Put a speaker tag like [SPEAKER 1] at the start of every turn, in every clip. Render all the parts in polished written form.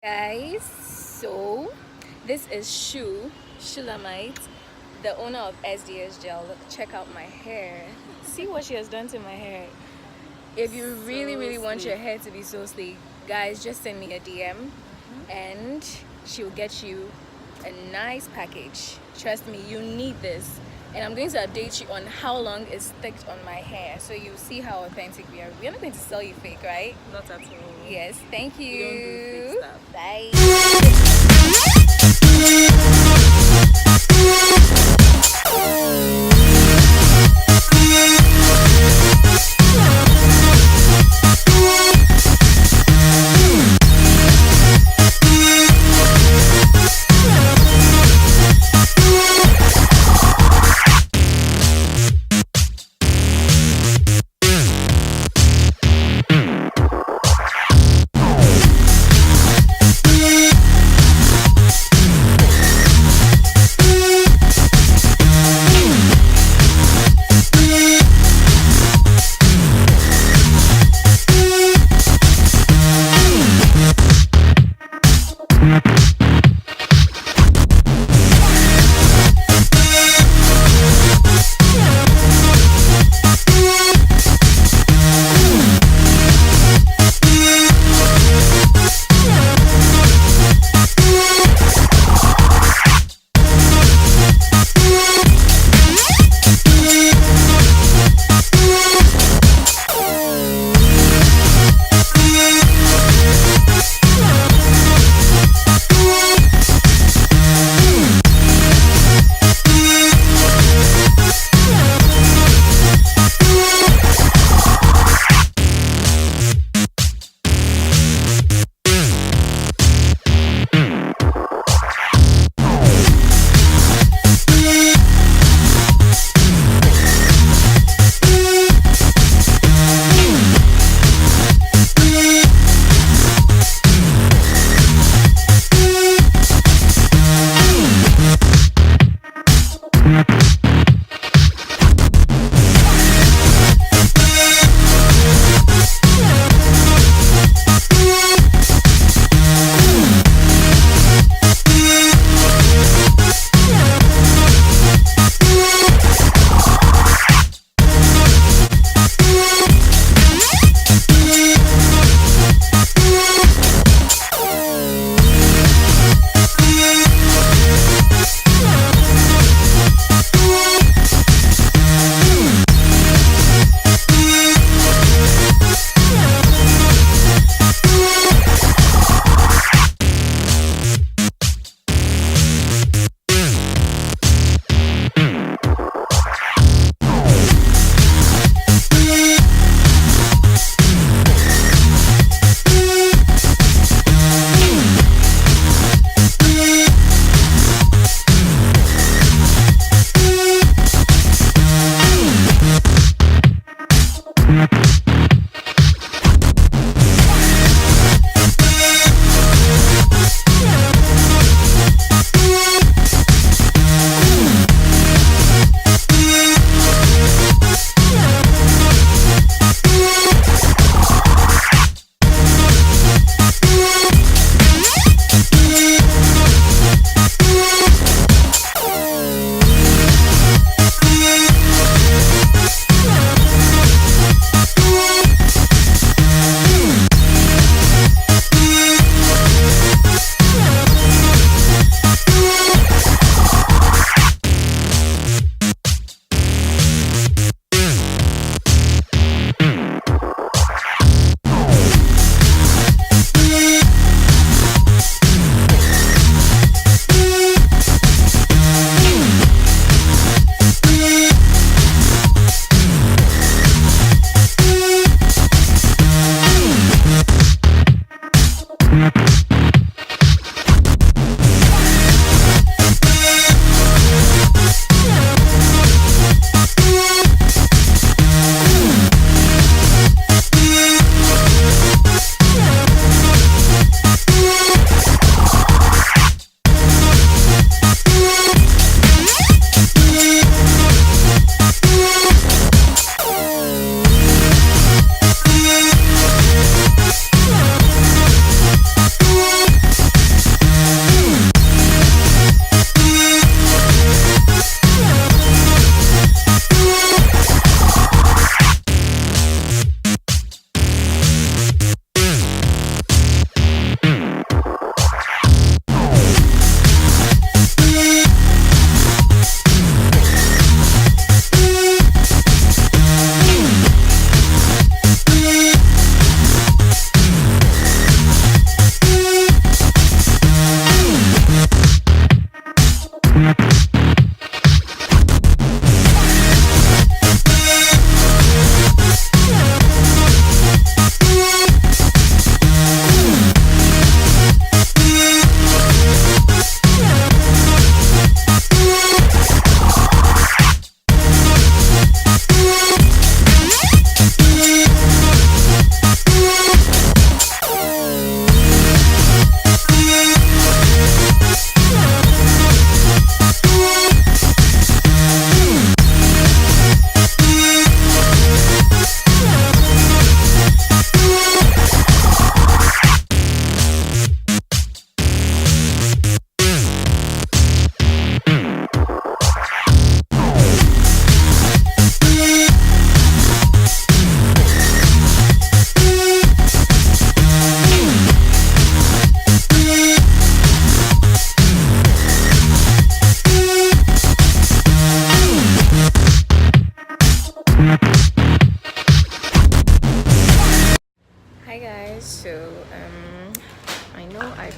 [SPEAKER 1] Guys, so this is Shulamite, the owner of SDS Gel. Look, check out my hair. See what she has done to my hair. If you really want your hair to be so sleek, guys, just send me a DM and she'll get you a nice package. Trust me, you need this. And I'm going to update you on how long it's sticked on my hair, so you see how authentic we are. We're not going to sell you fake, right?
[SPEAKER 2] Not at all.
[SPEAKER 1] Yes, thank you.
[SPEAKER 2] We don't do fake stuff.
[SPEAKER 1] Bye.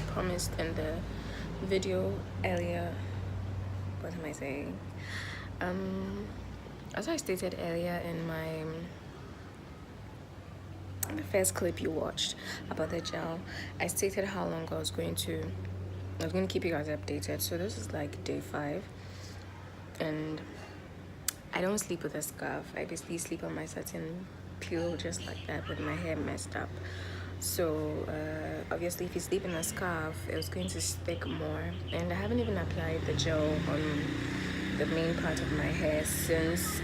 [SPEAKER 1] promised in the video earlier. What am I saying? As I stated earlier in my the first clip you watched about the gel, I stated how long I was going to keep you guys updated. So this is like day 5, and I don't sleep with a scarf. I basically sleep on my satin pillow just like that with my hair messed up. So obviously if you sleep in a scarf, it was going to stick more, and I haven't even applied the gel on the main part of my hair since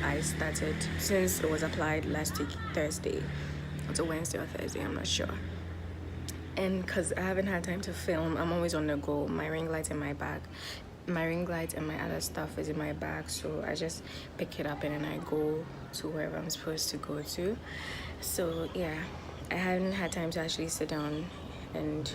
[SPEAKER 1] it was applied last week Thursday. It's a Wednesday or Thursday, I'm not sure. And because I haven't had time to film, I'm always on the go. My ring light in my bag, my ring light and my other stuff is in my bag, so I just pick it up and then I go to wherever I'm supposed to go to. So yeah, I hadn't had time to actually sit down and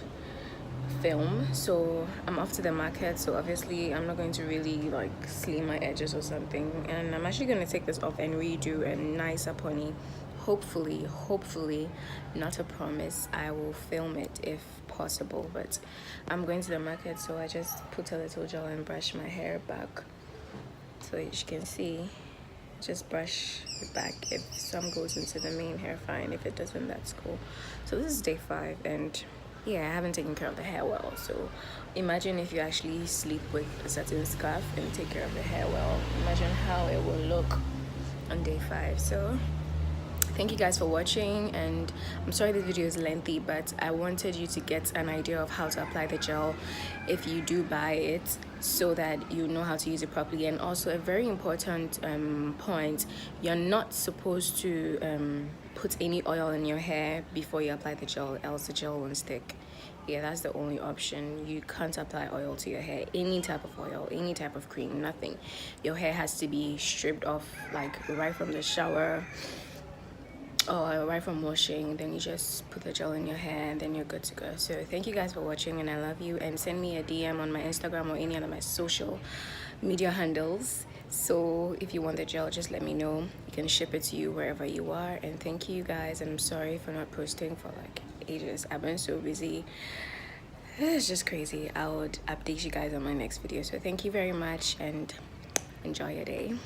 [SPEAKER 1] film, so I'm off to the market. So obviously I'm not going to really like slim my edges or something, and I'm actually going to take this off and redo a nicer pony. Hopefully, not a promise, I will film it if possible, but I'm going to the market, so I just put a little gel and brush my hair back. So as you can see, just brush it back. If some goes into the main hair, fine. If it doesn't, that's cool. So this is day 5, and yeah, I haven't taken care of the hair well. So imagine if you actually sleep with a satin scarf and take care of the hair well. Imagine how it will look on day 5. So thank you guys for watching, and I'm sorry this video is lengthy, but I wanted you to get an idea of how to apply the gel if you do buy it, so that you know how to use it properly. And also a very important point, you're not supposed to put any oil in your hair before you apply the gel, else the gel won't stick. Yeah, that's the only option. You can't apply oil to your hair, any type of oil, any type of cream, nothing. Your hair has to be stripped off, like right from the shower or right from washing. Then you just put the gel in your hair and then you're good to go. So thank you guys for watching, and I love you, and send me a DM on my Instagram or any other my social media handles. So if you want the gel, just let me know. You can ship it to you wherever you are. And thank you guys, and I'm sorry for not posting for like ages. I've been so busy, it's just crazy. I would update you guys on my next video. So thank you very much, and enjoy your day.